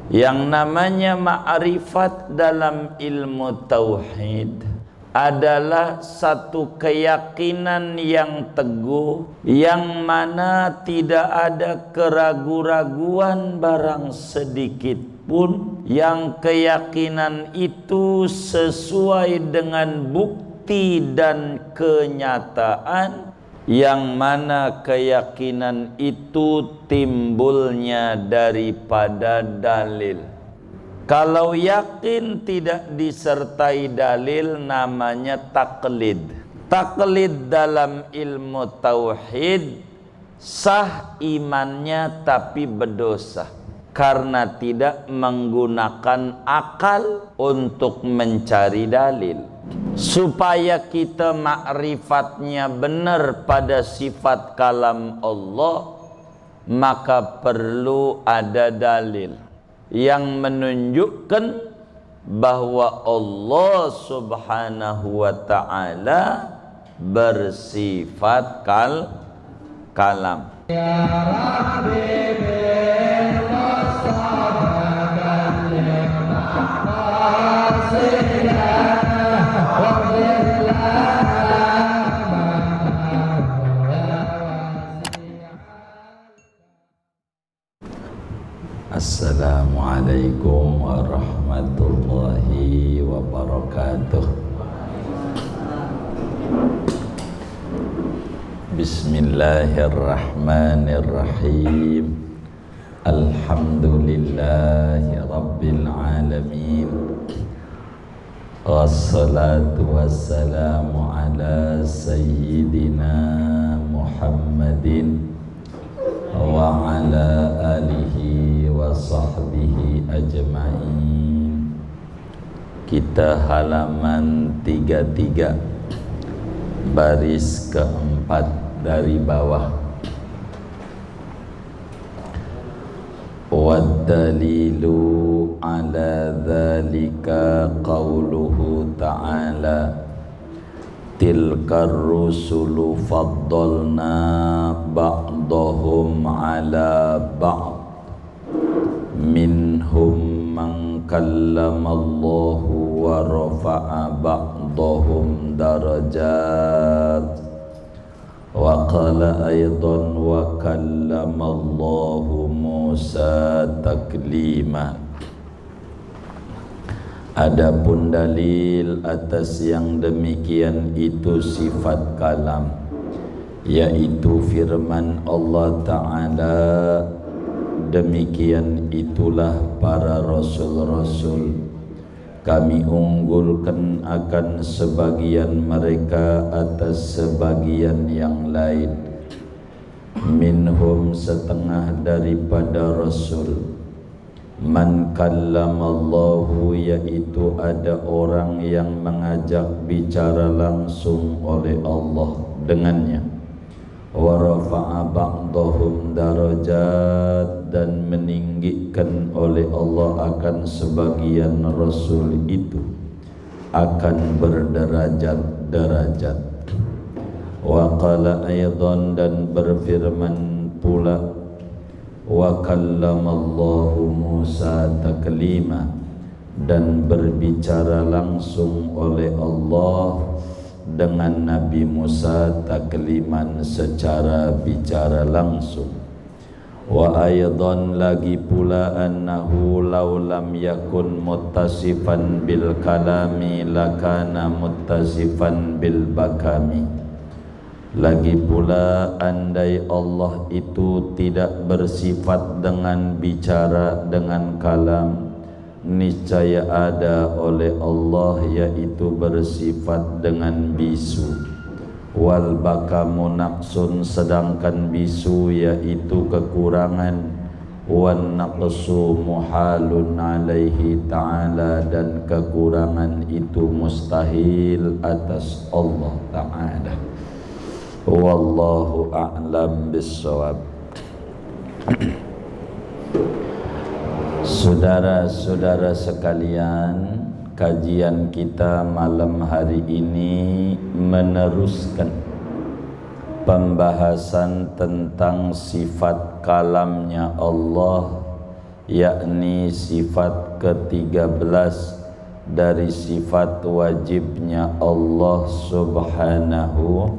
Yang namanya ma'rifat dalam ilmu tauhid adalah satu keyakinan yang teguh, yang mana tidak ada keraguan-raguan barang sedikit pun, yang keyakinan itu sesuai dengan bukti dan kenyataan, yang mana keyakinan itu timbulnya daripada dalil. Kalau yakin tidak disertai dalil namanya taklid. Taklid dalam ilmu tauhid sah imannya tapi berdosa karena tidak menggunakan akal untuk mencari dalil. Supaya kita makrifatnya benar pada sifat kalam Allah, maka perlu ada dalil yang menunjukkan bahwa Allah subhanahu wa ta'ala bersifat kalam. Ya Rabbi bil Mustafa Assalamualaikum warahmatullahi wabarakatuh. Bismillahirrahmanirrahim. Alhamdulillahi rabbil alamin. Wassalatu wassalamu ala sayyidina Muhammadin wa ala alihi wa sahbihi ajma'in. Kita halaman 33 baris keempat dari bawah. Waddalilu ala dhalika qawluhu ta'ala tilkar rusulu faddalna ba'dahum ala ba'd minhum man kallamallahu wa rafa'a ba'dahum darajat wa qala aydan wa kallamallahu Musa taklima. Adapun dalil atas yang demikian itu sifat kalam, yaitu firman Allah Ta'ala, demikian itulah para rasul-rasul, kami unggulkan akan sebagian mereka atas sebagian yang lain. Minhum setengah daripada rasul, man kallamallahu, yaitu ada orang yang mengajak bicara langsung oleh Allah dengannya. Wa rafa'a ba'dahum darajat, dan meninggikan oleh Allah akan sebagian rasul itu akan berderajat-derajat. Wa qala aydan, dan berfirman pula, wa kallamallahu Musa taklima, dan berbicara langsung oleh Allah dengan Nabi Musa takliman secara bicara langsung. Wa aydan, lagi pula, annahu law lam yakun muttasifan bil kalami lakana muttasifan bil bakami. Lagi pula, andai Allah itu tidak bersifat dengan bicara, dengan kalam, niscaya ada oleh Allah yaitu bersifat dengan bisu. Wal bakamu naqsun, sedangkan bisu yaitu kekurangan. Wan naqsu muhalun alaihi ta'ala, dan kekurangan itu mustahil atas Allah Ta'ala. Wallahu a'lam bissawab. Saudara-saudara sekalian, kajian kita malam hari ini meneruskan pembahasan tentang sifat kalamnya Allah yakni sifat ke-13 dari sifat wajibnya Allah Subhanahu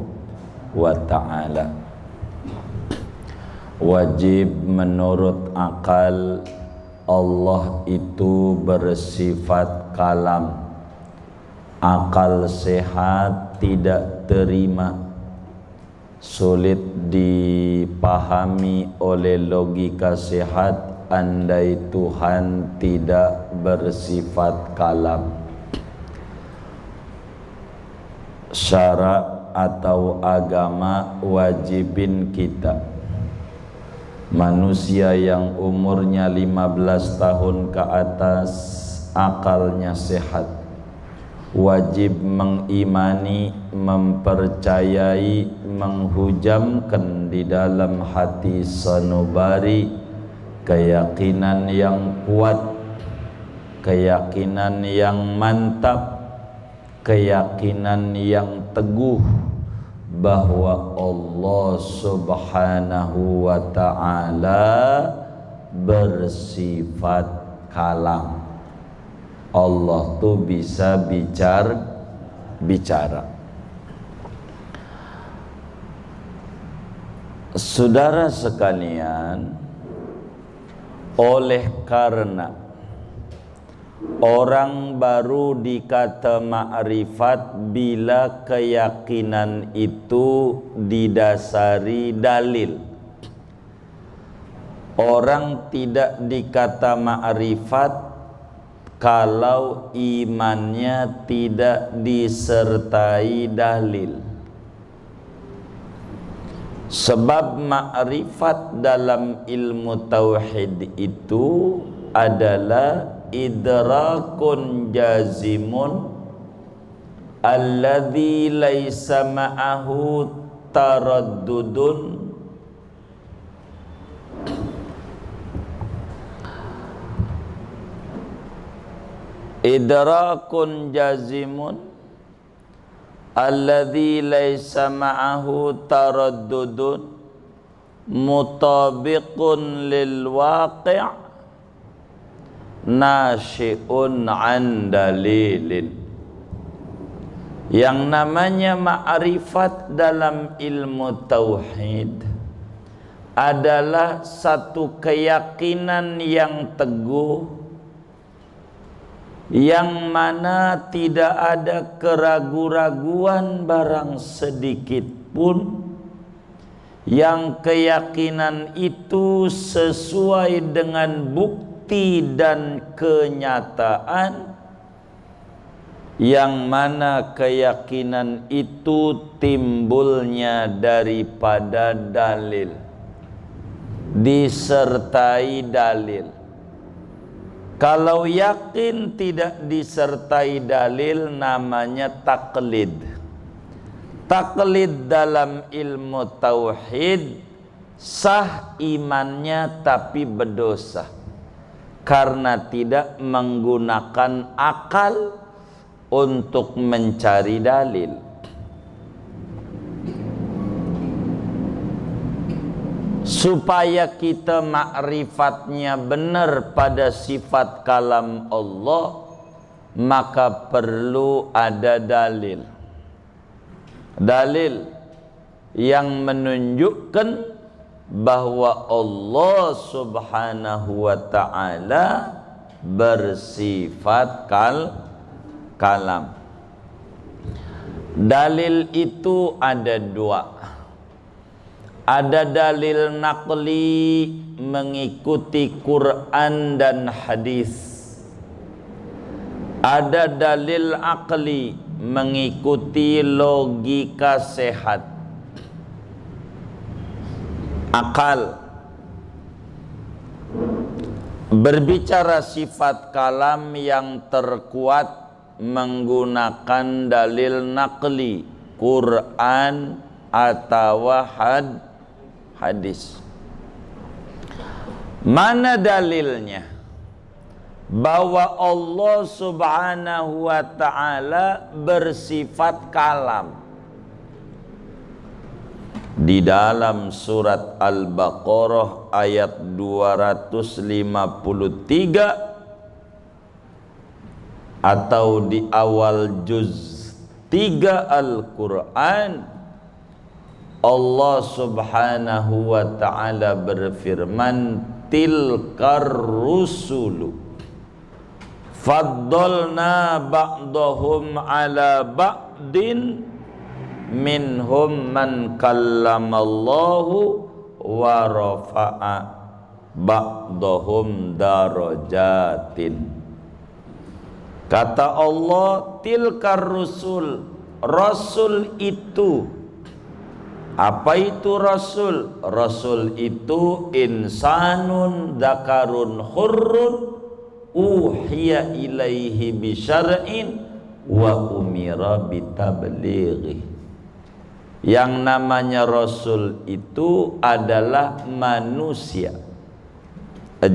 wa ta'ala. Wajib menurut akal Allah itu bersifat kalam. Akal sehat tidak terima, sulit dipahami oleh logika sehat andai Tuhan tidak bersifat kalam. Syarak atau agama wajibin kita. Manusia yang umurnya 15 tahun ke atas, akalnya sehat, wajib mengimani, mempercayai, menghujamkan di dalam hati sanubari keyakinan yang kuat, keyakinan yang mantap, keyakinan yang teguh bahwa Allah Subhanahu wa ta'ala bersifat kalam. Allah tuh bisa bicara. Saudara sekalian, oleh karena orang baru dikata ma'rifat bila keyakinan itu didasari dalil. Orang tidak dikata ma'rifat kalau imannya tidak disertai dalil. Sebab ma'rifat dalam ilmu tauhid itu adalah idrakun jazimun alladzi laisa ma'ahu taraddudun idrakun jazimun alladzi laisa ma'ahu taraddudun mutabiqun lil waqi' nasyi'un an dalilin. Yang namanya ma'rifat dalam ilmu tauhid adalah satu keyakinan yang teguh, yang mana tidak ada keraguan-raguan barang sedikit pun, yang keyakinan itu sesuai dengan bukti dan kenyataan, yang mana keyakinan itu timbulnya daripada dalil, disertai dalil. Kalau yakin tidak disertai dalil namanya taklid. Taklid dalam ilmu tauhid sah imannya tapi berdosa karena tidak menggunakan akal untuk mencari dalil. Supaya kita makrifatnya benar pada sifat kalam Allah, maka perlu ada dalil. Dalil yang menunjukkan bahwa Allah Subhanahu wa ta'ala bersifat kalam. Dalil itu ada dua. Ada dalil naqli mengikuti Quran dan hadis. Ada dalil aqli mengikuti logika sehat, akal. Berbicara sifat kalam yang terkuat menggunakan dalil naqli, Quran atau hadis. Mana dalilnya bahwa Allah Subhanahu wa ta'ala bersifat kalam? di dalam surat Al-Baqarah ayat 253 atau di awal juz 3 Al-Quran, Allah subhanahu wa ta'ala berfirman, tilkar rusulu faddalna ba'dahum ala ba'din minhum man kallamallahu wa rafa'a ba'dahum darajatin. Kata Allah, tilkar rusul, rasul itu. Apa itu rasul? Rasul itu insanun dzakarun hurrun uhiya ilaihi bisyar'in wa umira bitablighi. Yang namanya rasul itu adalah manusia.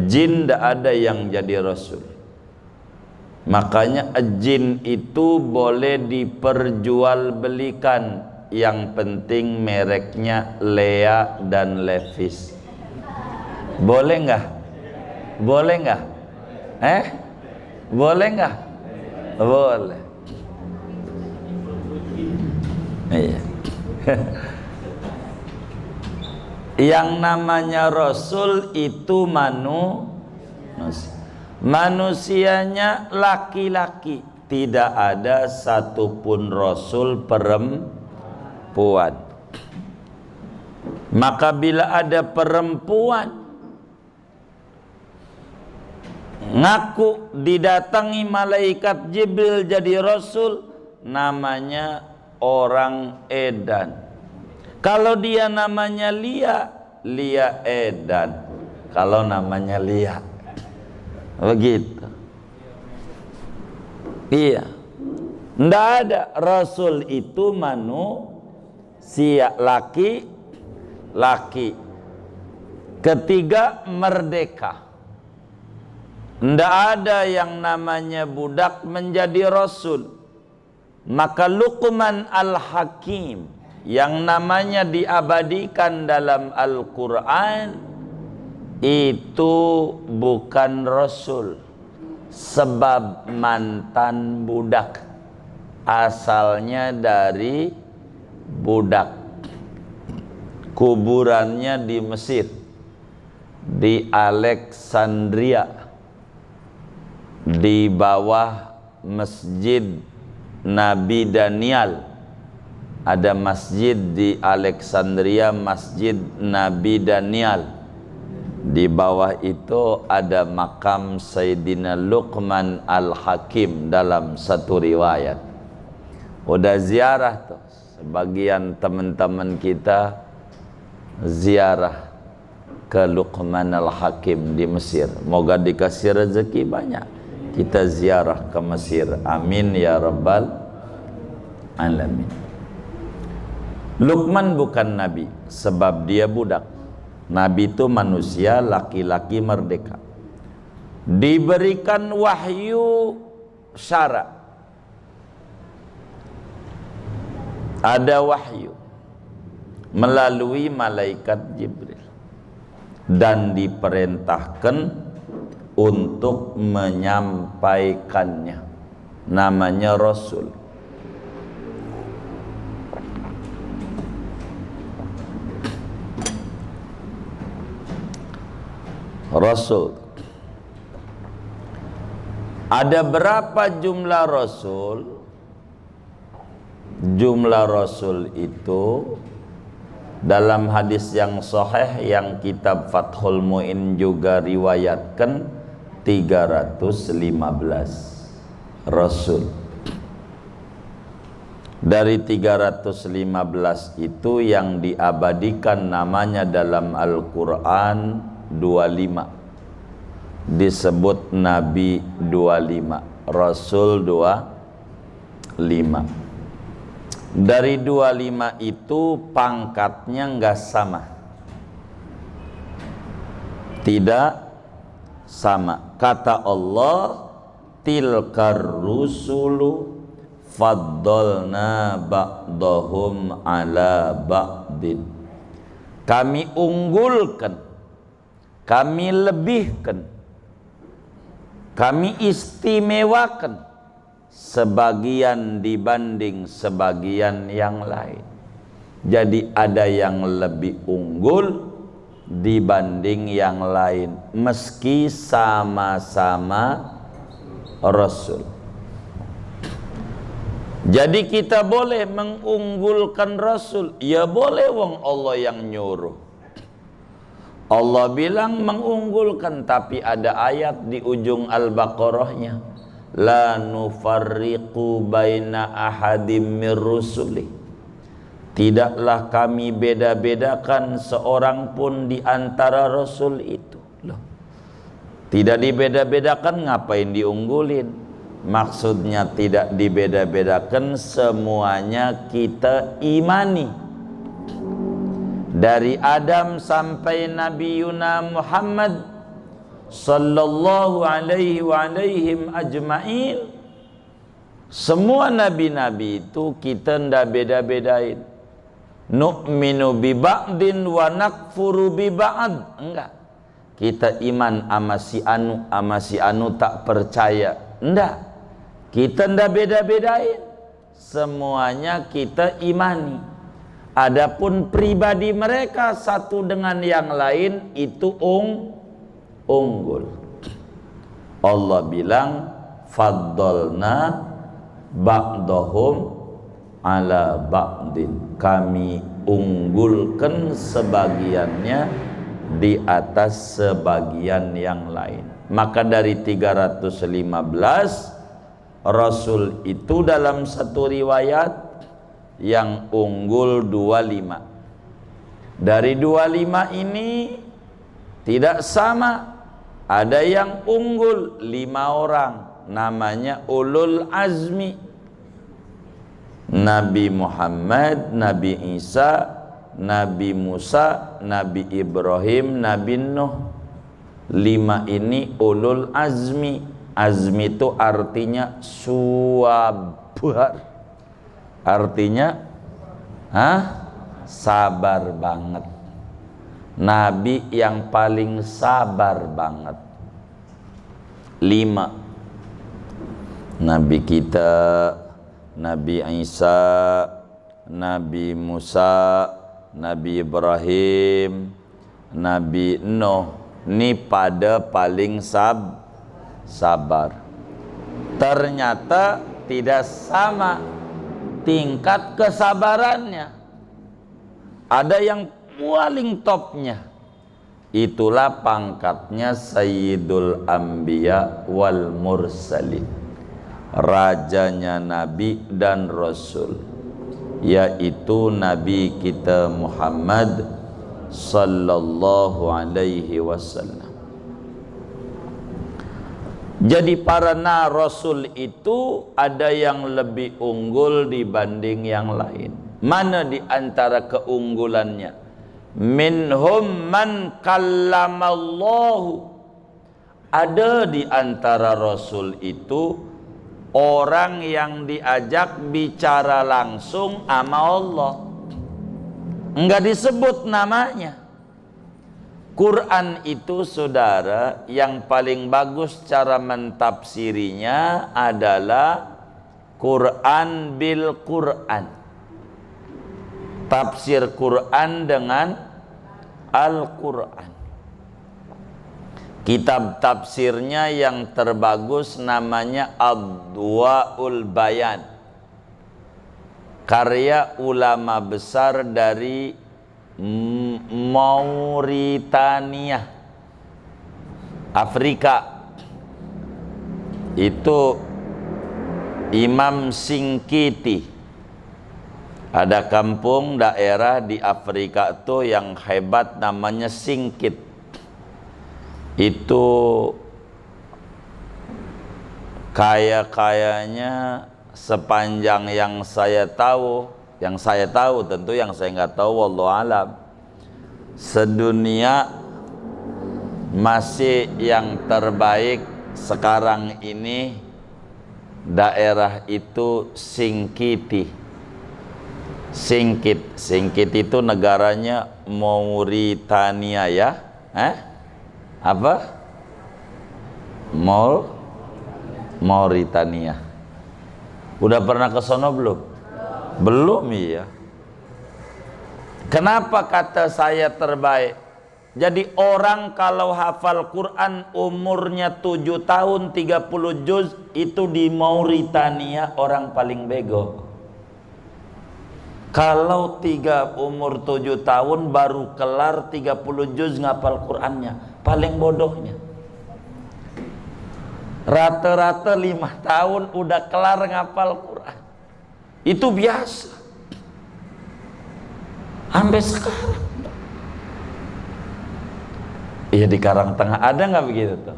Jin tidak ada yang jadi rasul. Makanya jin itu boleh diperjualbelikan. Yang penting mereknya Lea dan Levis. Boleh nggak? Boleh nggak? Boleh nggak? Boleh. Iya. Yang namanya rasul itu manusianya laki-laki, tidak ada satupun rasul perempuan. Maka bila ada perempuan ngaku didatangi malaikat Jibril jadi rasul, namanya orang edan. Kalau dia namanya Lia, Lia edan. Kalau namanya Lia, begitu. Iya, ndak ada rasul itu manusia laki-laki. Ketiga, merdeka. Ndak ada yang namanya budak menjadi rasul. Maka Luqman Al-Hakim yang namanya diabadikan dalam Al-Quran itu bukan rasul, sebab mantan budak, asalnya dari budak. Kuburannya di Mesir, di Alexandria, di bawah Masjid Nabi Daniel. Ada masjid di Alexandria, Masjid Nabi Daniel. Di bawah itu ada makam Sayyidina Luqman Al-Hakim dalam satu riwayat. Udah ziarah tuh, sebagian teman-teman kita ziarah ke Luqman Al-Hakim di Mesir. Moga dikasih rezeki banyak kita ziarah ke Mesir. Amin ya rabbal alamin. Luqman bukan nabi sebab dia budak. Nabi itu manusia laki-laki merdeka. Diberikan wahyu syara. Ada wahyu melalui malaikat Jibril dan diperintahkan untuk menyampaikannya. Namanya rasul. Rasul. Ada berapa jumlah rasul? Jumlah rasul itu dalam hadis yang sahih yang kitab Fathul Mu'in juga riwayatkan 315 rasul. Dari 315 itu yang diabadikan namanya dalam Al-Quran 25, disebut Nabi 25, Rasul 25. Dari 25 itu pangkatnya enggak sama, tidak sama. Kata Allah, tilkar rusulu faddalna ba'dahum ala ba'din. kami unggulkan, kami lebihkan, kami istimewakan sebagian dibanding sebagian yang lain. Jadi ada yang lebih unggul dibanding yang lain meski sama-sama Rasul. Jadi kita boleh mengunggulkan Rasul, ya boleh, wong Allah yang nyuruh. Allah bilang mengunggulkan, tapi ada ayat di ujung Al-Baqarahnya, la nufarriqu baina ahadim mir rusuli. Tidaklah kami beda-bedakan seorang pun di antara Rasul itu. Loh, tidak dibeda-bedakan, ngapain diunggulin? Maksudnya tidak dibeda-bedakan, semuanya kita imani. Dari Adam sampai Nabi Yuna Muhammad sallallahu alaihi wa alaihim ajma'in, semua nabi-nabi itu kita ndak beda-bedain. Nu'minu bi ba'din wa nakfuru bi ba'd. Enggak. Kita iman ama si anu tak percaya. Enggak. Kita ndak beda-bedain. Semuanya kita imani. Adapun pribadi mereka satu dengan yang lain itu unggul. Allah bilang faddalna ba'dahum ala ba'din, kami unggulkan sebagiannya di atas sebagian yang lain. Maka dari 315 Rasul itu dalam satu riwayat yang unggul 25. Dari 25 ini tidak sama, ada yang unggul 5 orang, namanya ulul azmi. Nabi Muhammad, Nabi Isa, Nabi Musa, Nabi Ibrahim, Nabi Nuh. 5 ini ulul azmi. Azmi itu artinya suwabar. Artinya sabar banget. Nabi yang paling sabar banget. 5. Nabi kita, Nabi Isa, Nabi Musa, Nabi Ibrahim, Nabi Nuh, ini pada paling sabar. Ternyata tidak sama tingkat kesabarannya. Ada yang paling topnya, itulah pangkatnya Sayyidul Anbiya wal Mursalin, rajanya Nabi dan Rasul, yaitu Nabi kita Muhammad sallallahu alaihi wasallam. Jadi para Rasul itu ada yang lebih unggul dibanding yang lain. Mana di antara keunggulannya? Minhum man kallamallahu. Ada di antara Rasul itu orang yang diajak bicara langsung sama Allah, enggak disebut namanya. Quran itu saudara, yang paling bagus cara mentafsirinya adalah Quran bil Quran. Tafsir Quran dengan Al-Quran. Kitab tafsirnya yang terbagus namanya Adwaul Bayan, karya ulama besar dari Mauritania, Afrika. Itu Imam Singkiti. Ada kampung daerah di Afrika itu yang hebat namanya Singkit. Itu kaya-kayanya sepanjang yang saya tahu tentu, yang saya nggak tahu wallahu alam, sedunia masih yang terbaik sekarang ini daerah itu Singkiti. Singkit itu negaranya Mauritania ya? Apa? Mauritania. Udah pernah ke sono belum? Belum ya. Kenapa kata saya terbaik? Jadi orang kalau hafal Quran umurnya 7 tahun 30 juz itu di Mauritania orang paling bego. Kalau umur 7 tahun baru kelar 30 juz ngapal Qurannya, paling bodohnya. Rata-rata 5 tahun udah kelar ngapal Quran. Itu biasa. Sampai sekarang. Iya, di Karangtengah ada nggak begitu tuh?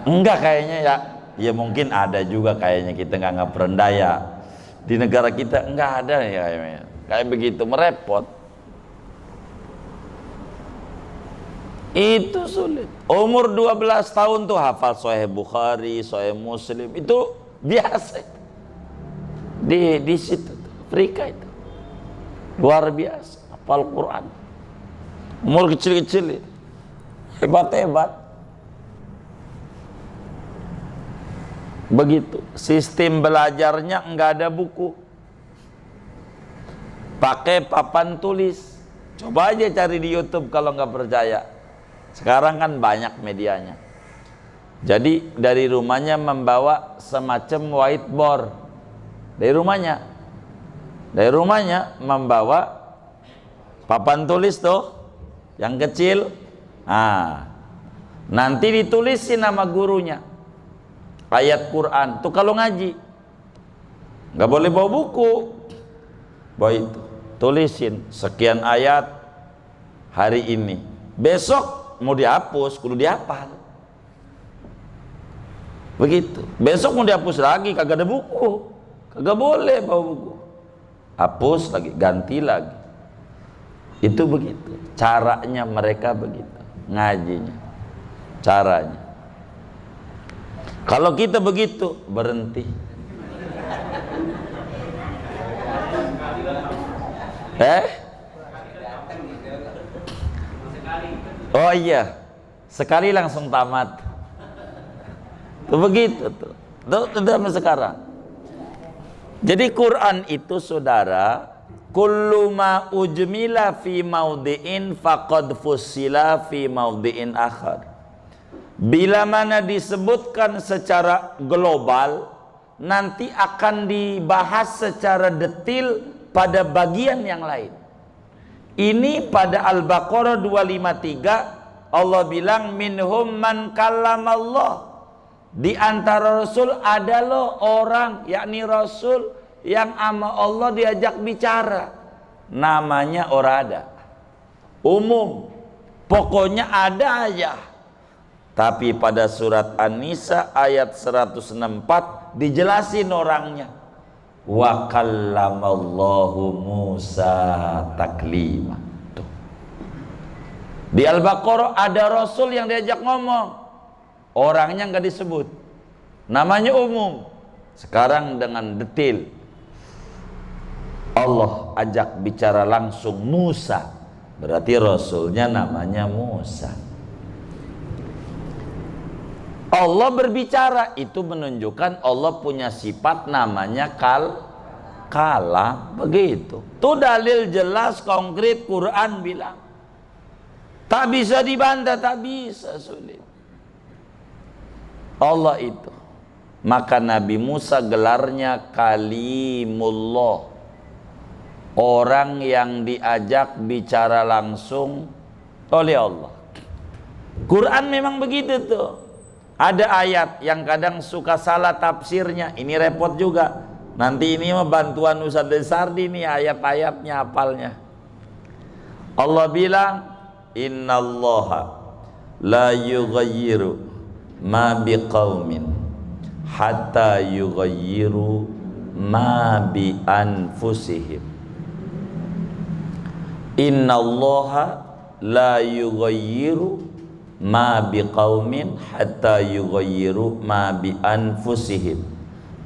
Enggak kayaknya ya. Ya mungkin ada juga kayaknya, kita nggak perendaya. Di negara kita enggak ada ya kayaknya. Kayak begitu merepot. Itu sulit. Umur 12 tahun tuh hafal Sahih Bukhari, Sahih Muslim, itu biasa. Di situ Afrika itu luar biasa hafal Quran. Umur kecil-kecil itu hebat-hebat. Begitu. Sistem belajarnya enggak ada buku. Pakai papan tulis. Coba aja cari di YouTube kalau nggak percaya. Sekarang kan banyak medianya. Jadi dari rumahnya membawa semacam whiteboard. Dari rumahnya membawa papan tulis tuh yang kecil. Nanti ditulisin nama gurunya ayat Quran. Tuh kalau ngaji nggak boleh bawa buku. Bawa itu, tulisin sekian ayat hari ini. Besok mau dihapus, kudu dihafal. Begitu. Besok mau dihapus lagi, kagak ada buku, kagak boleh bawa buku. Hapus lagi, ganti lagi. Itu begitu. Caranya mereka begitu. Ngajinya, caranya. Kalau kita begitu, berhenti. Oh iya, sekali langsung tamat. Tuh begitu tuh. Tuh sampai sekarang. Jadi Quran itu saudara, kullu ma ujmila fi maudhi'in faqad fussila fi maudhi'in akhar. Bila mana disebutkan secara global, nanti akan dibahas secara detail pada bagian yang lain. Ini pada Al-Baqarah 253 Allah bilang minhum man kallamallah. Di antara Rasul ada loh orang, yakni Rasul yang sama Allah diajak bicara. Namanya orang ada. Umum. Pokoknya ada aja. Tapi pada surat An-Nisa ayat 164 dijelasin orangnya. Wa kallamallahu Musa taklima. Tuh. Di Al-Baqarah ada Rasul yang diajak ngomong. Orangnya nggak disebut. Namanya umum. Sekarang dengan detail. Allah ajak bicara langsung Musa. Berarti Rasulnya namanya Musa. Allah berbicara, itu menunjukkan Allah punya sifat namanya kalam, begitu. Itu dalil jelas konkret Quran bilang. Tak bisa dibantah, tak bisa, sulit. Allah itu. Maka Nabi Musa gelarnya Kalimullah. Orang yang diajak bicara langsung oleh Allah. Quran memang begitu tuh. Ada ayat yang kadang suka salah tafsirnya. Ini repot juga. Nanti ini mah bantuan Ustaz Desardi nih ayat-ayatnya hafalnya. Allah bilang, innallaha la yughayyiru ma biqaumin hatta yughayyiru ma bi anfusihim. Innallaha la yughayyiru ma biqaumin hatta yughayyiru ma bi anfusihim.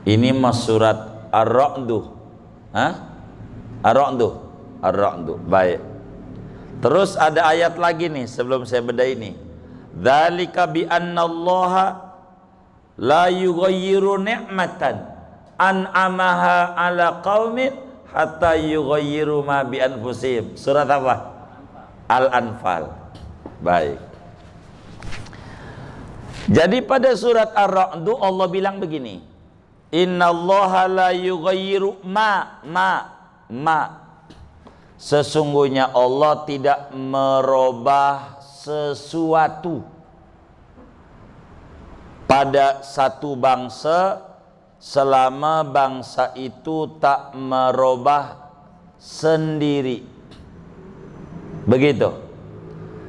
Ini mas surat Ar-Ra'd. Ar-Ra'du. Ar-Ra'du. Baik. Terus ada ayat lagi nih sebelum saya bedah ini. Dzalika bi annallaha la yughayyiru ni'matan an'amaha ala qaumin hatta yughayyiru ma bi anfusihim. Surat apa? Al-Anfal. Baik. Jadi pada surat Ar-Ra'du Allah bilang begini. Innallaha la yughayyiru ma. Sesungguhnya Allah tidak merubah sesuatu pada satu bangsa selama bangsa itu tak merubah sendiri. Begitu.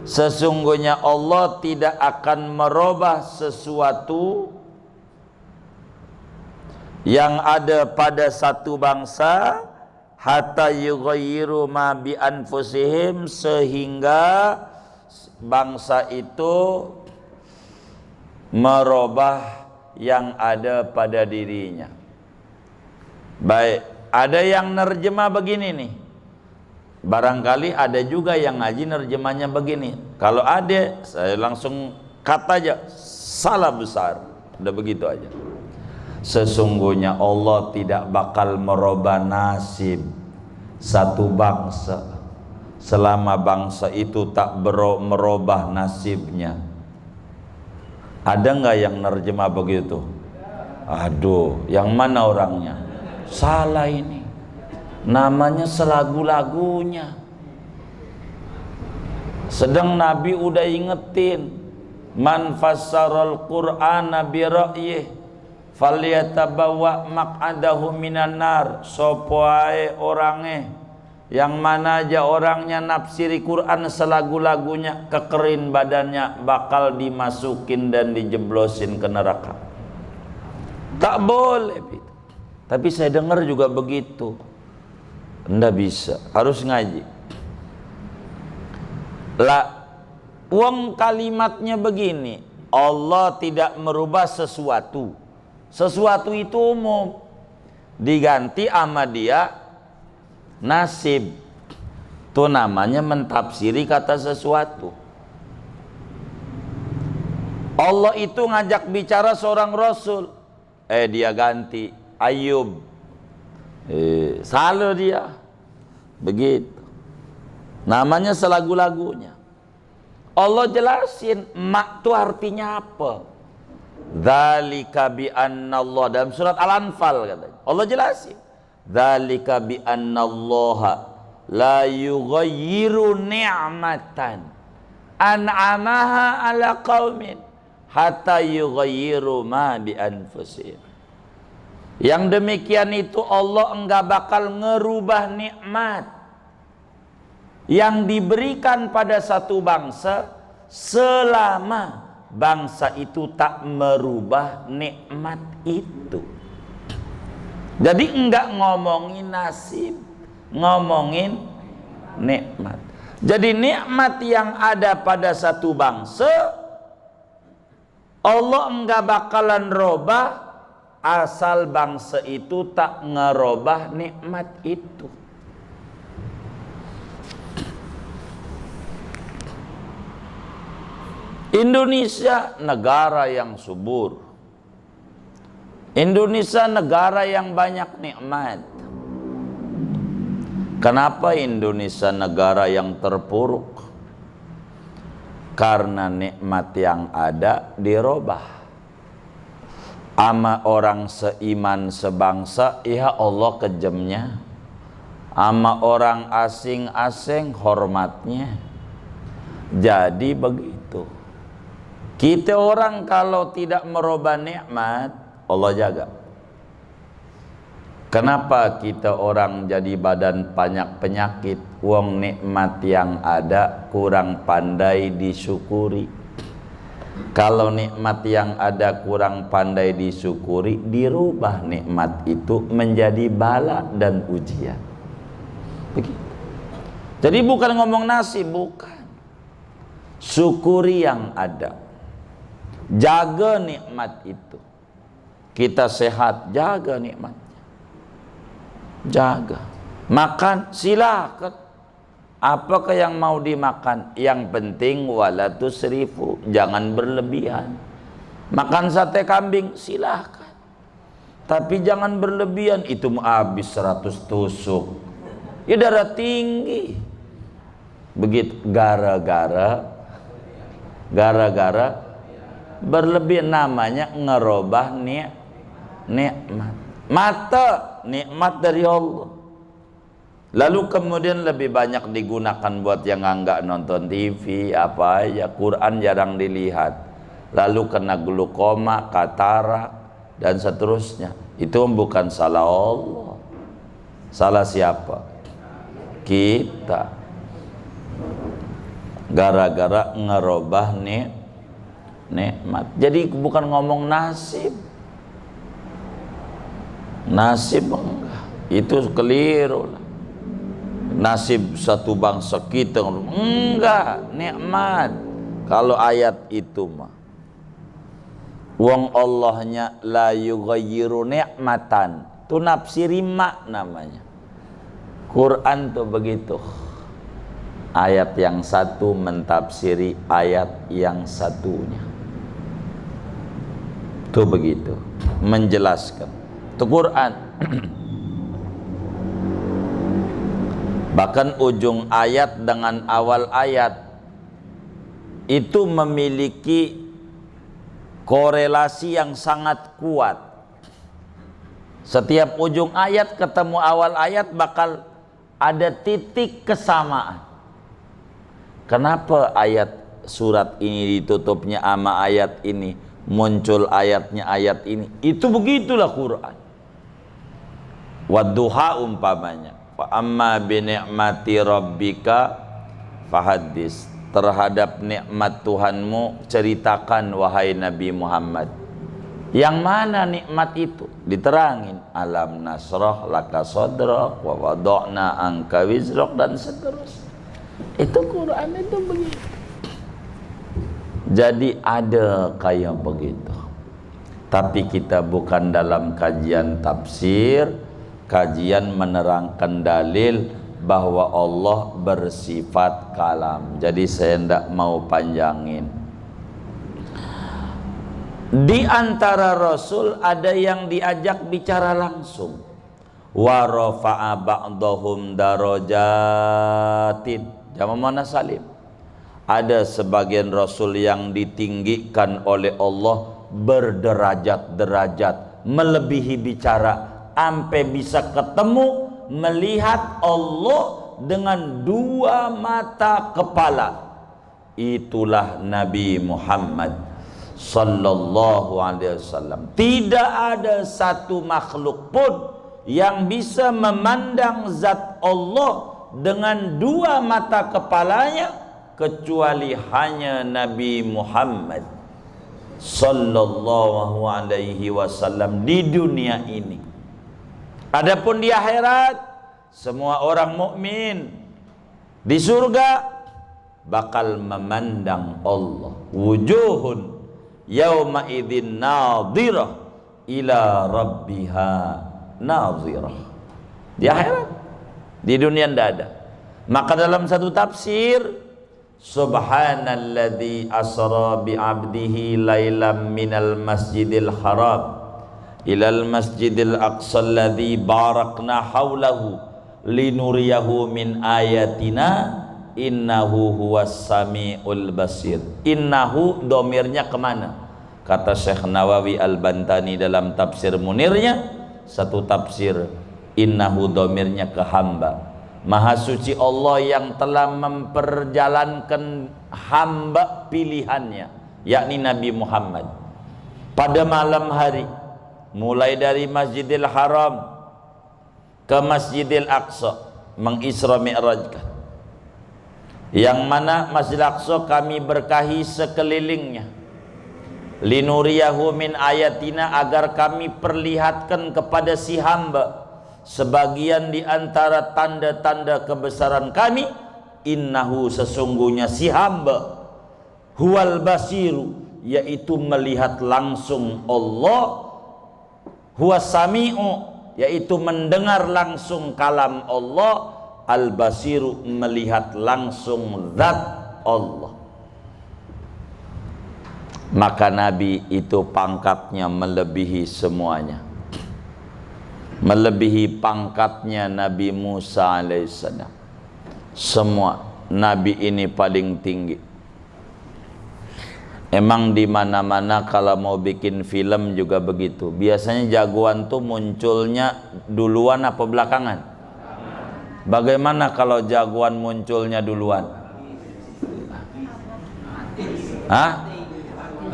Sesungguhnya Allah tidak akan merubah sesuatu yang ada pada satu bangsa hatta yughayyiru ma bi anfusihim, sehingga bangsa itu merubah yang ada pada dirinya. Baik, ada yang nerjemah begini nih. Barangkali ada juga yang ngaji nerjemahnya begini. Kalau ada, saya langsung kata aja, salah besar. Udah begitu aja. Sesungguhnya Allah tidak bakal merubah nasib satu bangsa selama bangsa itu tak merubah nasibnya. Ada nggak yang nerjemah begitu? Aduh, yang mana orangnya? Salah ini. Namanya selagu-lagunya. Sedang Nabi udah ingetin, man fassaral Qur'ana bi ra'yih falyatabawa maq'adahu minan nar. Sopo ae orange, yang mana aja orangnya nafsiri Quran selagu-lagunya, kekerin badannya, bakal dimasukin dan dijeblosin ke neraka. Tak boleh. Tapi saya dengar juga begitu. Nggak bisa, harus ngaji. Lah, uang kalimatnya begini, Allah tidak merubah sesuatu. Sesuatu itu umum, diganti sama dia nasib. Itu namanya mentafsiri kata sesuatu. Allah itu ngajak bicara seorang rasul, dia ganti Ayub, salah dia. Begitu. Namanya selagu-lagunya. Allah jelasin mak itu artinya apa. Dzalika bi annallah, dalam surat Al-Anfal katanya. Allah jelasin. Dzalika bi annallaha la yughayyiru ni'matan an'amaha ala qaumin hatta yughayyiru ma bi anfusihim. Yang demikian itu Allah enggak bakal ngerubah nikmat yang diberikan pada satu bangsa selama bangsa itu tak merubah nikmat itu. Jadi enggak ngomongin nasib, ngomongin nikmat. Jadi nikmat yang ada pada satu bangsa Allah enggak bakalan robah asal bangsa itu tak ngerobah nikmat itu. Indonesia negara yang subur. Indonesia negara yang banyak nikmat. Kenapa Indonesia negara yang terpuruk? Karena nikmat yang ada dirobah ama orang seiman sebangsa, ya Allah kejamnya. Ama orang asing-asing hormatnya. Jadi begitu. Kita orang kalau tidak merubah nikmat, Allah jaga. Kenapa kita orang jadi badan banyak penyakit? Wong nikmat yang ada kurang pandai disyukuri. Kalau nikmat yang ada kurang pandai disyukuri, dirubah nikmat itu menjadi bala dan ujian. Begitu. Jadi bukan ngomong nasib, bukan. Syukuri yang ada. Jaga nikmat itu. Kita sehat, jaga nikmatnya. Jaga. Makan silakan. Apakah yang mau dimakan? Yang penting wala tusrifu, jangan berlebihan. Makan sate kambing silakan, tapi jangan berlebihan. Itu habis 100 tusuk, ya darah tinggi. Begitu gara-gara berlebihan, namanya ngerubah nikmat. Mata nikmat dari Allah, lalu kemudian lebih banyak digunakan buat yang enggak nonton TV apa aja, Quran jarang dilihat, lalu kena glukoma, katarak dan seterusnya. Itu bukan salah Allah. Salah siapa? Kita, gara-gara ngerubah nikmat. Jadi bukan ngomong nasib enggak, itu keliru lah. Nasib satu bangsa kita enggak, nikmat. Kalau ayat itu mah wong Allahnya la yughayyiru ni'matan, itu nafsiri mak namanya. Quran tuh begitu, ayat yang satu mentafsiri ayat yang satunya, tuh begitu menjelaskan tuh Quran. Bahkan ujung ayat dengan awal ayat itu memiliki korelasi yang sangat kuat. Setiap ujung ayat ketemu awal ayat bakal ada titik kesamaan. Kenapa ayat surat ini ditutupnya sama ayat ini, muncul ayatnya ayat ini? Itu begitulah Quran. Wadduha umpamanya, fa amma bi ni'mati rabbika fahaddis, terhadap nikmat Tuhanmu ceritakan wahai Nabi Muhammad. Yang mana nikmat itu? Diterangin, alam nasrah laka sadrak wa wada'na anka wizrak dan seterusnya. Itu Quran itu begitu. Jadi ada kayak begitu. Tapi kita bukan dalam kajian tafsir, kajian menerangkan dalil bahwa Allah bersifat kalam. Jadi saya tidak mau panjangin. Di antara Rasul ada yang diajak bicara langsung. Wa rafa'a ba'dahum darajatin. Jama' mana salim. Ada sebagian Rasul yang ditinggikan oleh Allah berderajat-derajat, melebihi bicara, sampai bisa ketemu melihat Allah dengan dua mata kepala. Itulah Nabi Muhammad sallallahu alaihi wasallam. Tidak ada satu makhluk pun yang bisa memandang zat Allah dengan dua mata kepalanya kecuali hanya Nabi Muhammad sallallahu alaihi wasallam di dunia ini. Adapun di akhirat, semua orang mukmin di surga bakal memandang Allah. Wujuhun yauma idzin nadhirah ila rabbiha nadhirah. Di akhirat, di dunia tidak ada. Maka dalam satu tafsir, subhanalladzi asra bi 'abdihi lailam minal masjidil haram ilal masjidil aqsa alladzi barakna haulahu linuriyahu min ayatina innahu huwas samiul basir. Innahu domirnya kemana? Kata Syekh Nawawi Al-Bantani dalam tafsir Munirnya, satu tafsir innahu domirnya ke hamba. Maha suci Allah yang telah memperjalankan hamba pilihannya, yakni Nabi Muhammad, pada malam hari, mulai dari Masjidil Haram ke Masjidil Aqsa, mengisra mi'rajkan, yang mana Masjidil Aqsa kami berkahi sekelilingnya, linuriyahu min ayatina, agar kami perlihatkan kepada si hamba sebagian di antara tanda-tanda kebesaran kami. Innahu, sesungguhnya si hamba, huwal basiru, yaitu melihat langsung Allah, huwas sami'u, yaitu mendengar langsung kalam Allah, al-basiru melihat langsung zat Allah. Maka Nabi itu pangkatnya melebihi semuanya, melebihi pangkatnya Nabi Musa alaihissalam. Semua Nabi ini paling tinggi. Emang di mana-mana kalau mau bikin film juga begitu. Biasanya jagoan tuh munculnya duluan apa belakangan? Bagaimana kalau jagoan munculnya duluan? Hah?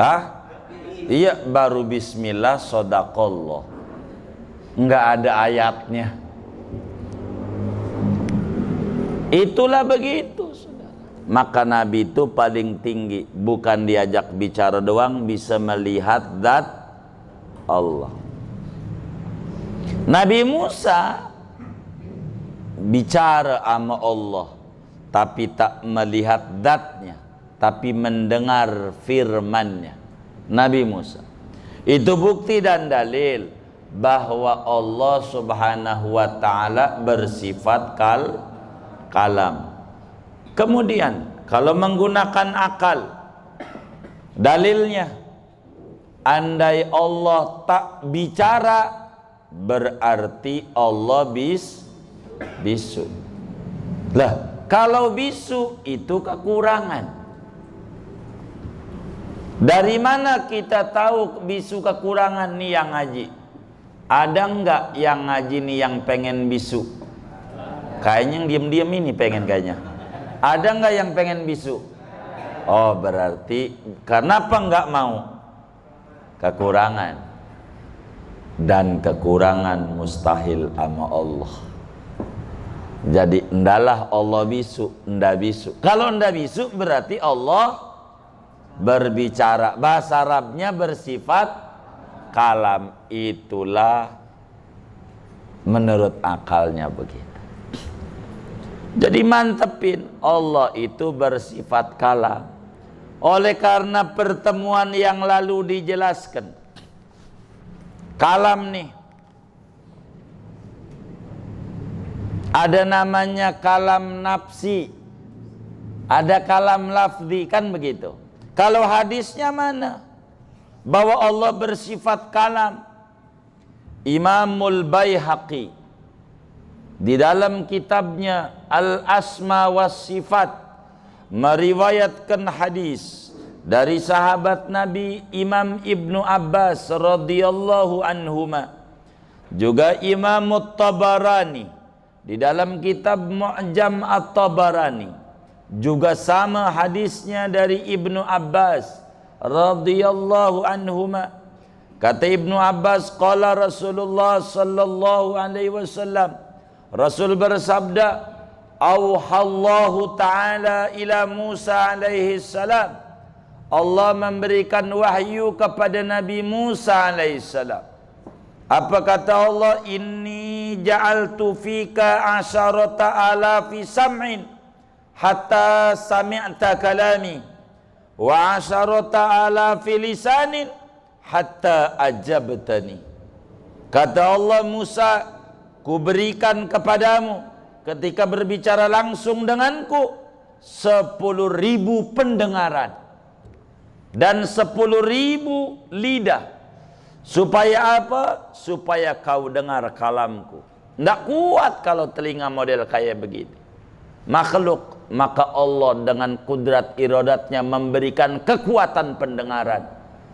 Hah? Iya, baru bismillah sodaqallah. Enggak ada ayatnya. Itulah begitu. Maka Nabi itu paling tinggi, bukan diajak bicara doang, bisa melihat zat Allah. Nabi Musa bicara sama Allah, tapi tak melihat zatnya, tapi mendengar firman-Nya. Nabi Musa itu bukti dan dalil bahwa Allah Subhanahu wa ta'ala bersifat kalam. Kemudian kalau menggunakan akal, dalilnya andai Allah tak bicara berarti Allah bisu. Lah, kalau bisu itu kekurangan. Dari mana kita tahu bisu kekurangan nih yang ngaji? Ada enggak yang ngaji nih yang pengen bisu? Kayaknya yang diam-diam ini pengen kayaknya. Ada nggak yang pengen bisu? Oh, berarti kenapa nggak mau? Kekurangan. Dan kekurangan mustahil sama Allah. Jadi endalah Allah bisu, ndak bisu. Kalau ndak bisu berarti Allah berbicara. Bahasa Arabnya bersifat kalam. Itulah menurut akalnya begitu. Jadi mantepin, Allah itu bersifat kalam. Oleh karena pertemuan yang lalu dijelaskan, kalam nih ada namanya kalam nafsi, ada kalam lafzi, kan begitu. Kalau hadisnya mana? Bahwa Allah bersifat kalam. Imamul Baihaqi di dalam kitabnya Al-Asma was Sifat meriwayatkan hadis dari sahabat Nabi Imam Ibnu Abbas radhiyallahu anhuma, juga Imam At-Tabarani di dalam kitab Mu'jam At-Tabarani juga sama hadisnya dari Ibnu Abbas radhiyallahu anhuma. Kata Ibnu Abbas, qala Rasulullah sallallahu alaihi wasallam, Rasul bersabda, auhallahu ta'ala ila Musa alaihi salam, Allah memberikan wahyu kepada Nabi Musa alaihi salam. Apa kata Allah? Inni ja'altu fika asyarata alafi sam'in hatta sami'ta kalami wa asyarata alafi lisanin hatta ajabtani. Kata Allah, Musa, kuberikan kepadamu ketika berbicara langsung denganku 10.000 pendengaran dan 10.000 lidah. Supaya apa? Supaya kau dengar kalamku. Tidak kuat kalau telinga model kayak begini. Makhluk, maka Allah dengan kudrat iradatnya memberikan kekuatan pendengaran,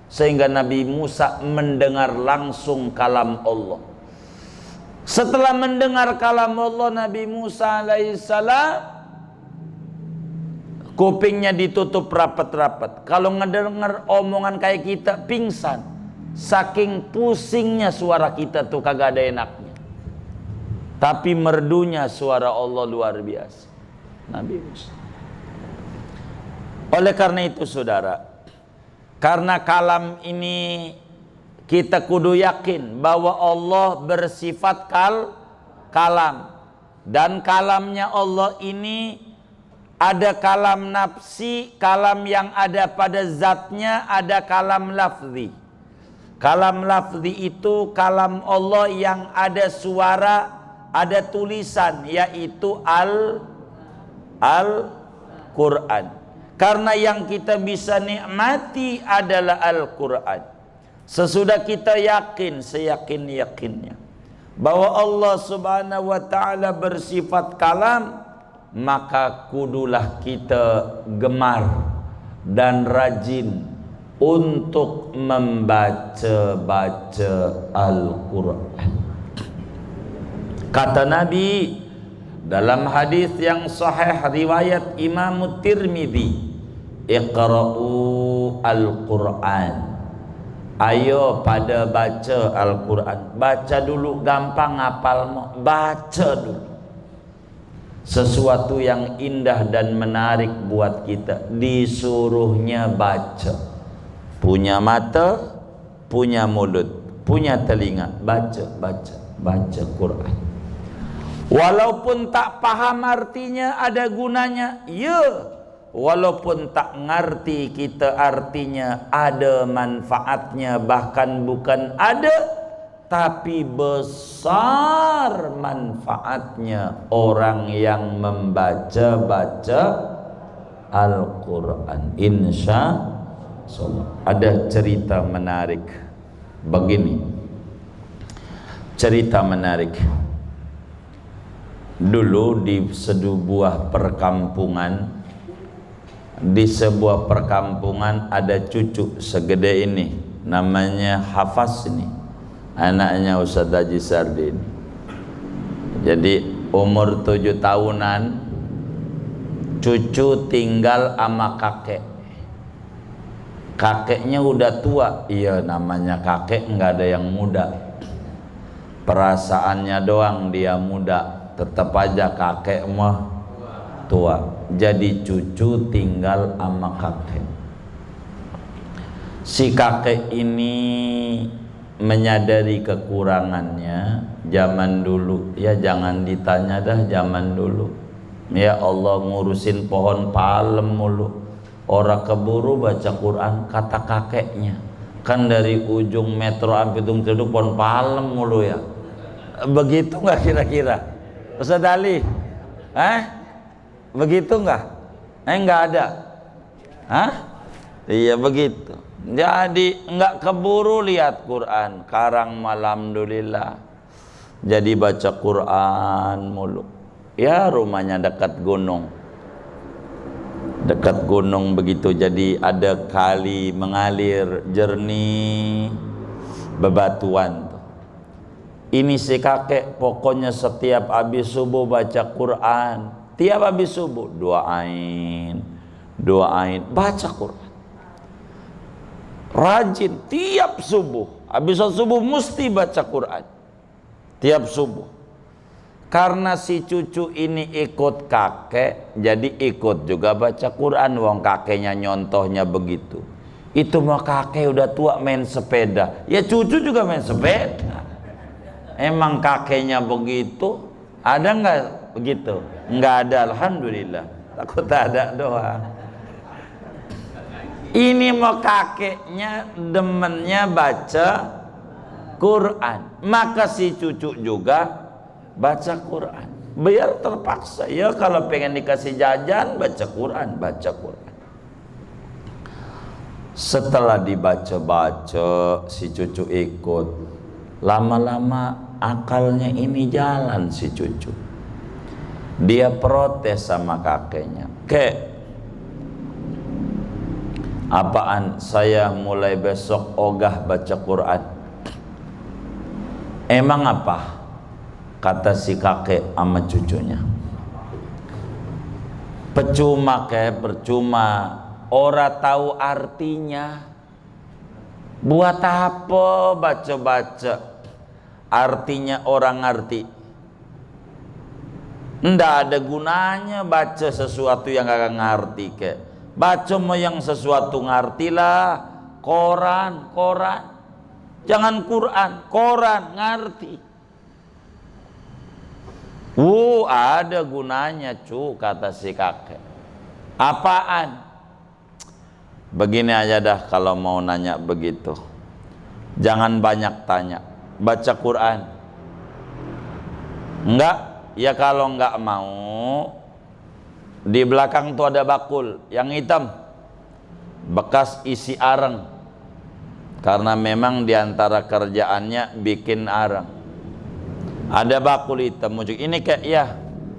sehingga Nabi Musa mendengar langsung kalam Allah. Setelah mendengar kalam Allah, Nabi Musa alaihissalam kupingnya ditutup rapat-rapat. Kalau ngedengar omongan kayak kita pingsan, saking pusingnya suara kita tuh kagak ada enaknya. Tapi merdunya suara Allah luar biasa. Nabi Musa. Oleh karena itu saudara, karena kalam ini kita kudu yakin bahwa Allah bersifat kalam. Dan kalamnya Allah ini ada kalam nafsi, kalam yang ada pada zatnya, ada kalam lafzi. Kalam lafzi itu kalam Allah yang ada suara, ada tulisan, yaitu Al-Quran. Karena yang kita bisa nikmati adalah Al-Quran. Sesudah kita yakin, seyakin-yakinnya bahwa Allah subhanahu wa ta'ala bersifat kalam, maka kudulah kita gemar dan rajin untuk membaca-baca Al-Quran. Kata Nabi dalam hadis yang sahih riwayat Imam Tirmidzi, "Iqra'u Al-Quran." Ayo pada baca Al-Quran. Baca dulu, gampang ngapal mau. Baca dulu. Sesuatu yang indah dan menarik buat kita, disuruhnya baca. Punya mata, punya mulut, punya telinga, baca Quran. Walaupun tak paham artinya, ada gunanya, ya. Walaupun tak ngerti kita artinya, ada manfaatnya. Bahkan bukan ada, tapi besar manfaatnya orang yang membaca-baca Al-Quran. Insya Allah. Ada cerita menarik begini. Cerita menarik. Dulu di sebuah perkampungan, ada cucu segede ini, namanya Hafaz ini, anaknya Ustaz Haji Sardi ini. Jadi umur 7 tahunan, cucu tinggal sama kakeknya udah tua. Iya, namanya kakek nggak ada yang muda, perasaannya doang dia muda, tetap aja kakek mah tua. Jadi cucu tinggal sama kakek. Si kakek ini menyadari kekurangannya zaman dulu. Ya jangan ditanya dah, zaman dulu. Ya Allah, ngurusin pohon palem mulu. Orang keburu baca Quran, kata kakeknya. Kan dari ujung metro sampai ujung Ceduk pohon palem mulu ya. Begitu nggak kira-kira, Ustaz Ali? Begitu nggak? Nggak ada. Iya begitu. Jadi nggak keburu lihat Quran. Sekarang alhamdulillah jadi baca Quran mulu. Ya rumahnya dekat gunung. Dekat gunung begitu, jadi ada kali mengalir jernih bebatuan. Ini si kakek pokoknya setiap habis subuh baca Quran. Tiap habis subuh doain baca Quran. Rajin tiap subuh, habis subuh mesti baca Quran. Tiap subuh. Karena si cucu ini ikut kakek, jadi ikut juga baca Quran. Wong kakeknya nyontohnya begitu. Itu mah kakek udah tua main sepeda, ya cucu juga main sepeda. Emang kakeknya begitu? Ada nggak begitu? Nggak ada, alhamdulillah. Takut ada doang. Ini mau kakeknya demennya baca Quran, maka si cucu juga baca Quran. Biar terpaksa ya, kalau pengen dikasih jajan baca Quran. Setelah dibaca-baca si cucu ikut. Lama-lama akalnya ini jalan si cucu. Dia protes sama kakeknya. Kek, apaan saya mulai besok ogah baca Quran? Emang apa? Kata si kakek sama cucunya. Percuma, ora tahu artinya. Buat apa baca-baca? Artinya orang ngerti. Nggak ada gunanya baca sesuatu yang gak ngerti kek. Baca mau yang sesuatu ngertilah. Koran. Jangan Quran, koran ngerti. Ada gunanya kata si kakek. Apaan? Begini aja dah kalau mau nanya begitu. Jangan banyak tanya, baca Quran. Enggak? Ya kalau enggak mau, di belakang tuh ada bakul yang hitam, bekas isi areng, karena memang diantara kerjaannya bikin areng. Ada bakul hitam, ini kayak ya,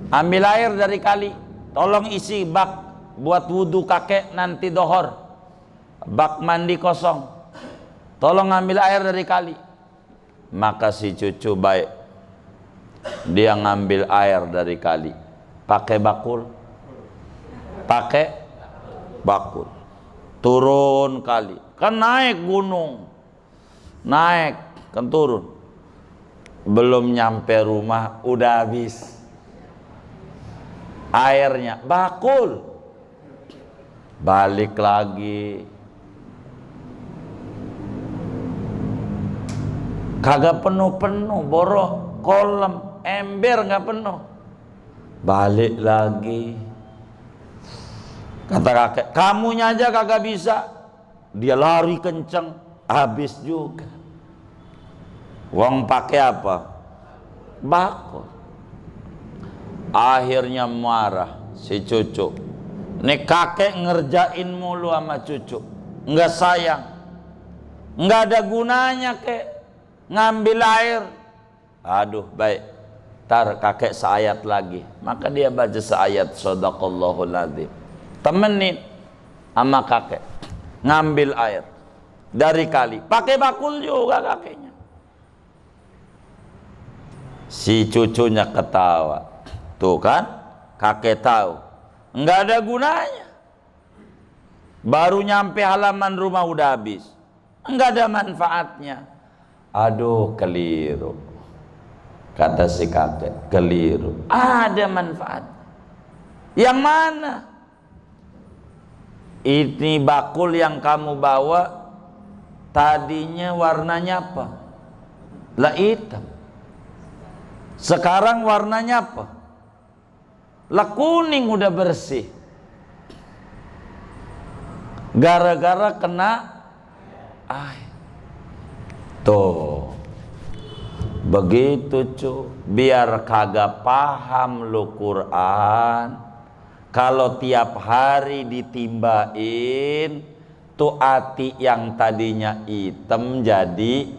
ambil air dari kali, tolong isi bak buat wudhu kakek nanti dohor, bak mandi kosong, tolong ambil air dari kali. Maka si cucu baik, dia ngambil air dari kali, pakai bakul, turun kali, kan naik gunung, naik kan turun, belum nyampe rumah udah habis airnya, bakul, balik lagi, kagak penuh-penuh, borok kolam ember nggak penuh, balik lagi. Kata kakek, kamunya aja kagak bisa. Dia lari kenceng, habis juga. Wong pakai apa? Bakul. Akhirnya marah si cucu. Nih kakek ngerjain mulu sama cucu, nggak sayang, nggak ada gunanya kek ngambil air. Aduh baik, tar kakek seayat lagi. Maka dia baca seayat Shadaqallahul Adzim, temenin sama kakek ngambil air dari kali, pakai bakul juga kakeknya. Si cucunya ketawa, tuh kan kakek tahu nggak ada gunanya, baru nyampe halaman rumah udah habis, nggak ada manfaatnya. Aduh keliru, kata si kakek, keliru, ada manfaat. Yang mana? Ini bakul yang kamu bawa tadinya warnanya apa? Lah hitam. Sekarang warnanya apa? Lah kuning, udah bersih. Gara-gara kena air. Tuh. Begitu cu, biar kagak paham lu Quran. Kalau tiap hari ditimbain, tuh hati yang tadinya hitam jadi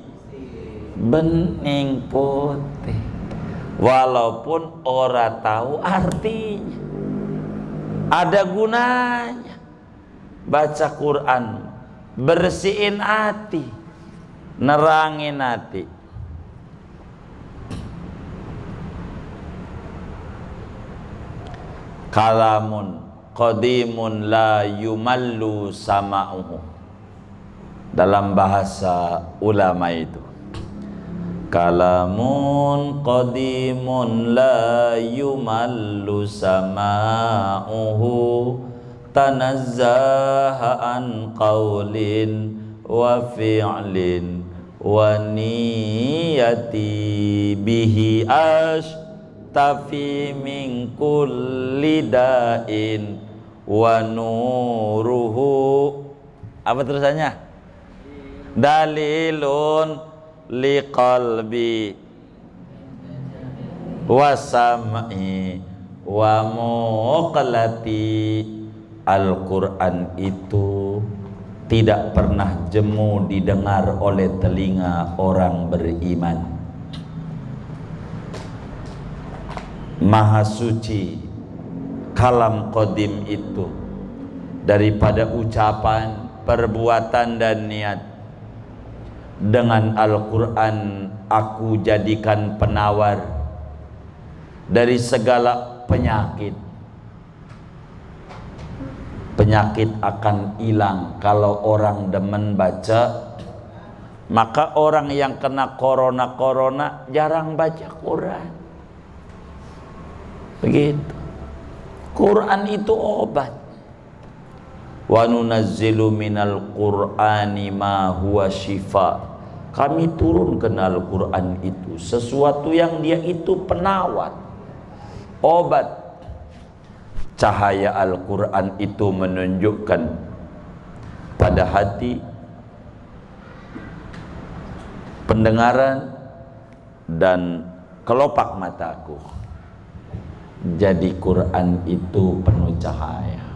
bening putih. Walaupun orang tahu artinya, ada gunanya. Baca Quran, bersihin hati, nerangin hati. Kalamun qadimun la yumallu sama'uhu, dalam bahasa ulama itu, kalamun qadimun la yumallu sama'uhu, tanazzaha an qawlin wa fi'lin wa niyati bihi tafi min kulli da'in wa nuruhu. Apa terusannya? Dalilun liqalbi wa sam'i wa muqlati. Al-Quran itu tidak pernah jemu didengar oleh telinga orang beriman. Maha suci kalam qadim itu daripada ucapan, perbuatan dan niat. Dengan Al-Quran aku jadikan penawar dari segala penyakit. Penyakit akan hilang kalau orang demen baca. Maka orang yang kena corona jarang baca Quran. Begitu. Quran itu obat. Wa nunazzilu minal Qur'ani ma huwa syifa. Kami turunkan Al-Quran itu sesuatu yang dia itu penawar, obat. Cahaya Al-Quran itu menunjukkan pada hati pendengaran dan kelopak mataku. Jadi Quran itu penuh cahaya.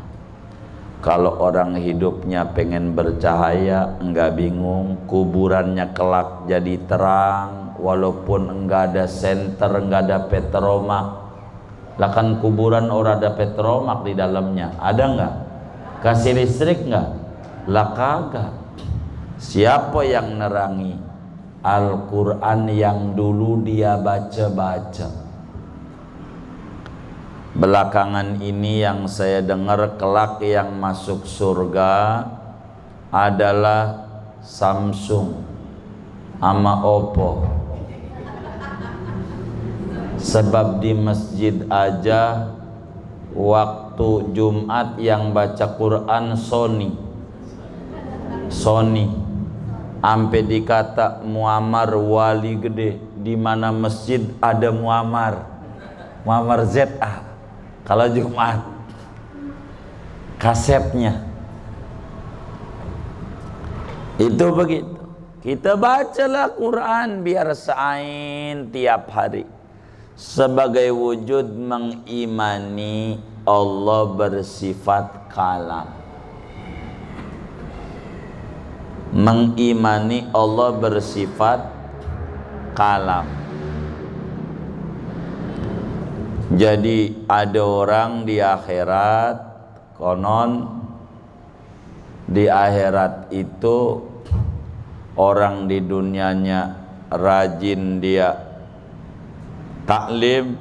Kalau orang hidupnya pengen bercahaya, enggak bingung, kuburannya kelak jadi terang, walaupun enggak ada senter, enggak ada petromak. Lah kan kuburan orang ada petromak di dalamnya, ada enggak? Kasih listrik enggak? Lah kagak. Siapa yang nerangi? Al-Quran yang dulu dia baca-baca. Belakangan ini yang saya dengar kelak yang masuk surga adalah Samsung sama Oppo. Sebab di masjid aja waktu Jumat yang baca Quran Sony ampe dikata Muammar wali gede, di mana masjid ada Muammar ZA. Kalau Jumat kasetnya itu begitu. Kita bacalah Quran biar seain tiap hari sebagai wujud mengimani Allah bersifat kalam, mengimani Allah bersifat kalam. Jadi ada orang di akhirat, konon di akhirat itu orang di dunianya rajin dia taklim,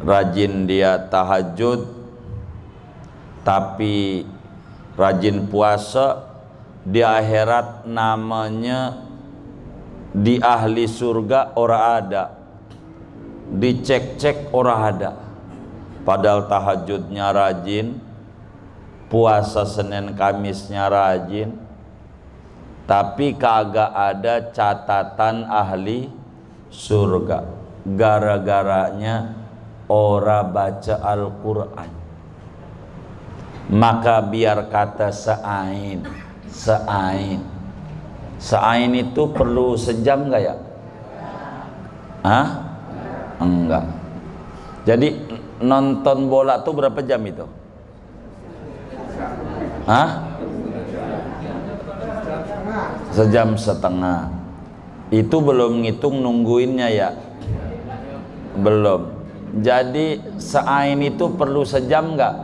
rajin dia tahajud, tapi rajin puasa. Di akhirat namanya di ahli surga orang ada, dicek-cek orang ada, padahal tahajudnya rajin, puasa Senin Kamisnya rajin, tapi kagak ada catatan ahli surga. Gara-garanya orang baca Al-Quran. Maka biar kata seain itu perlu sejam gak ya? Hah? Enggak. Jadi nonton bola tuh berapa jam itu? Hah? Sejam setengah. Itu belum ngitung nungguinnya ya? Belum. Jadi seain itu perlu sejam enggak?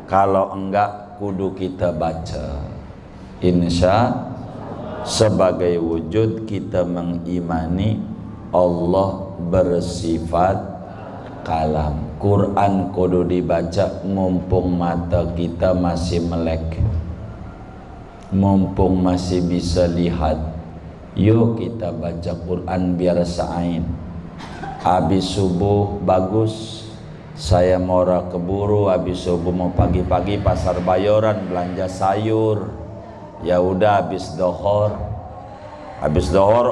Kalau enggak kudu kita baca. Insya sebagai wujud kita mengimani Allah bersifat kalam. Quran kudu dibaca mumpung mata kita masih melek, mumpung masih bisa lihat. Yuk kita baca Quran biar seain. Habis subuh bagus, saya mau keburu. Habis subuh mau pagi-pagi pasar Bayoran belanja sayur. Ya udah habis dohor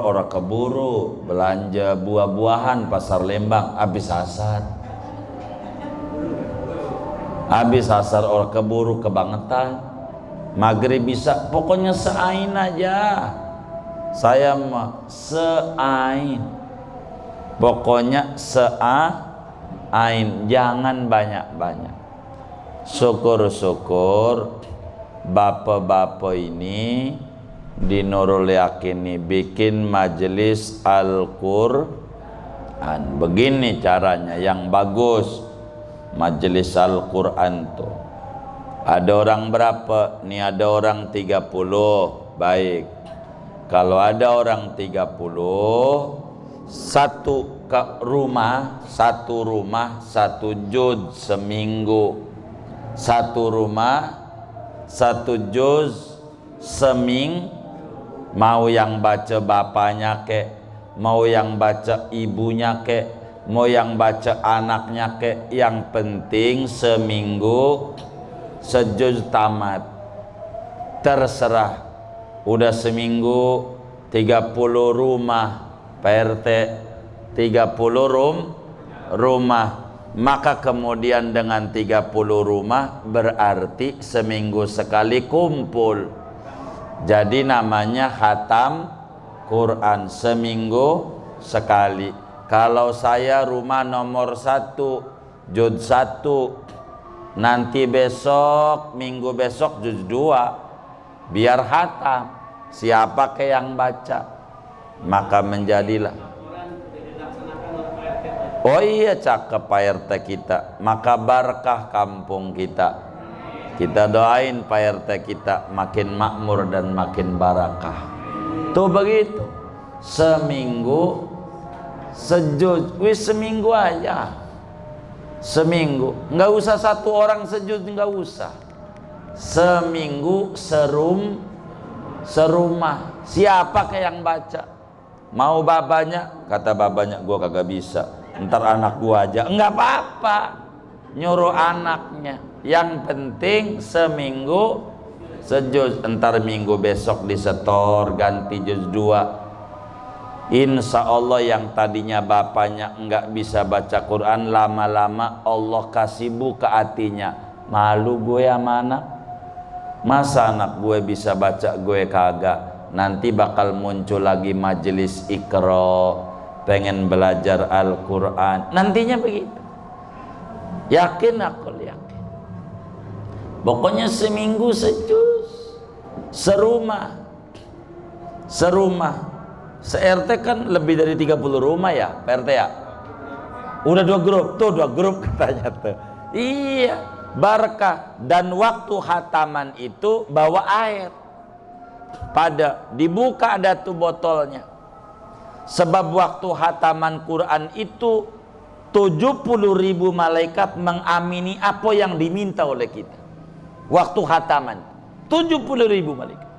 orang keburu belanja buah-buahan pasar Lembang. Habis asar orang keburu kebangetan. Maghrib bisa, pokoknya seain aja. Saya mah seain, pokoknya seain, jangan banyak-banyak. Syukur-syukur bapak-bapak ini di Nurul Yakin ini bikin majelis Al-Quran. Begini caranya yang bagus majelis Al-Quran tuh. Ada orang berapa? Nih ada orang 30. Baik. Kalau ada orang 30, satu rumah satu juz seminggu. Satu rumah satu juz seminggu. Mau yang baca bapaknya kek, mau yang baca ibunya kek, mau yang baca anaknya kek, yang penting seminggu sejuz tamat. Terserah. Udah seminggu 30 rumah PRT, 30 rumah. Maka kemudian dengan 30 rumah berarti seminggu sekali kumpul. Jadi namanya khatam Quran seminggu sekali. Kalau saya rumah nomor 1 juz 1, nanti besok minggu besok juz 2, biar hatam. Siapa ke yang baca, maka menjadilah. Oh iya, cakep Pak RT kita, maka berkah kampung kita. Kita doain Pak RT kita makin makmur dan makin barakah. Tuh begitu, seminggu sejuz, wis seminggu aja, seminggu, nggak usah 1 orang sejuz, nggak usah, seminggu serumah. Siapa ke yang baca? Mau babanya? Kata babanya, gua kagak bisa, ntar anak gua aja. Enggak apa-apa, nyuruh anaknya. Yang penting seminggu sejuz, entar minggu besok disetor ganti juz 2. Insya Allah yang tadinya bapaknya enggak bisa baca Quran, lama-lama Allah kasih buka hatinya. Malu gue sama anak, masa anak gue bisa baca gue kagak. Nanti bakal muncul lagi majelis Iqra, pengen belajar Al-Quran, nantinya begitu. Yakin aku, yakin. Pokoknya seminggu sejuz, serumah. Se-RT kan lebih dari 30 rumah ya, Pak RT ya? Udah 2 grup, tuh 2 grup katanya tuh. Iya, barakah. Dan waktu hataman itu bawa air. Dibuka ada tuh botolnya. Sebab waktu hataman Quran itu 70.000 malaikat mengamini apa yang diminta oleh kita. Waktu hataman 70.000 malaikat.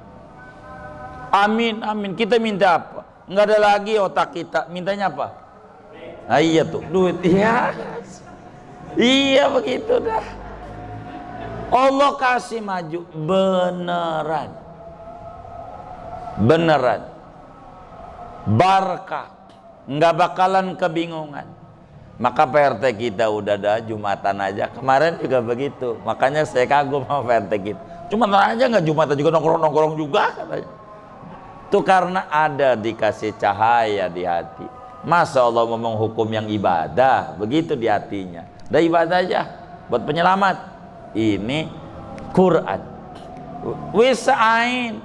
Amin, amin. Kita minta apa? Nggak ada lagi otak kita, mintanya apa? Nah, iya tuh, duit. Iya, iya begitu dah. Allah kasih maju beneran, beneran, barakah, nggak bakalan kebingungan. Maka PRT kita udah dah Jumatan aja. Kemarin juga begitu. Makanya saya kagum sama PRT kita. Jumatan aja nggak, Jumatan juga nongkrong juga katanya. Itu karena ada dikasih cahaya di hati. Masa Allah mau menghukum yang ibadah, begitu di hatinya. Dah ibadah aja buat penyelamat. Ini Quran. Wis sain.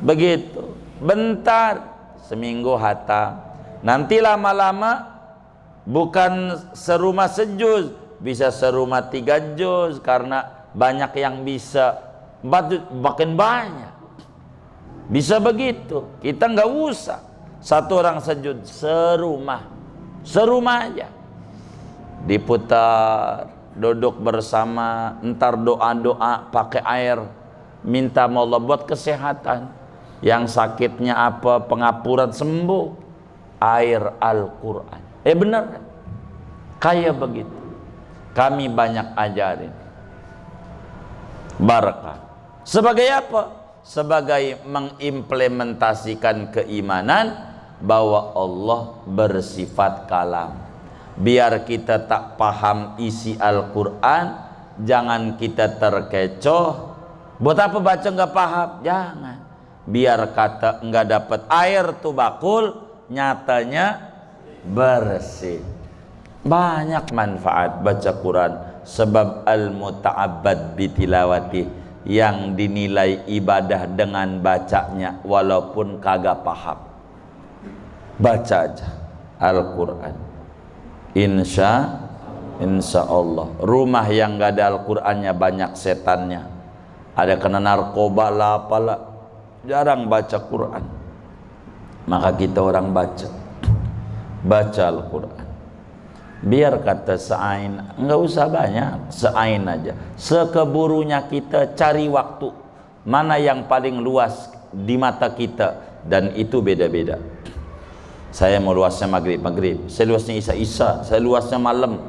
Begitu. Bentar, seminggu hatam. Nanti lama-lama bukan serumah sejuz, bisa serumah 3 juz karena banyak yang bisa. 4 juz, makin banyak. Bisa begitu. Kita nggak usah 1 orang sejud, serumah aja. Diputar, duduk bersama, entar doa-doa pakai air, minta Allah buat kesehatan. Yang sakitnya apa, pengapuran, sembuh. Air Al-Quran. Benar kan? Kayak begitu. Kami banyak ajarin. Barakah. Sebagai apa? Sebagai mengimplementasikan keimanan bahwa Allah bersifat kalam. Biar kita tak paham isi Al-Quran, jangan kita terkecoh. Buat apa baca nggak paham? Jangan. Biar kata nggak dapat air tuh bakul, nyatanya bersih. Banyak manfaat baca Quran. Sebab al-muta'abbad bitilawati, yang dinilai ibadah dengan bacanya walaupun kagak paham. Baca aja Al-Quran. Insya Allah. Rumah yang gak ada Al-Qurannya banyak setannya. Ada kena narkoba lah apalah, jarang baca Quran. Maka kita orang baca Al-Quran. Biar kata seain, nggak usah banyak, seain aja. Sekeburunya kita cari waktu mana yang paling luas di mata kita, dan itu beda-beda. Saya mau luasnya maghrib, saya luasnya isya, saya luasnya malam,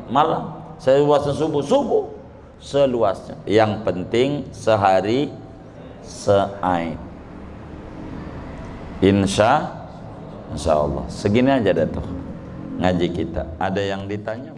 saya luasnya subuh, seluasnya. Yang penting sehari seain. Insya Allah. Segini aja dah tuh ngaji kita. Ada yang ditanya?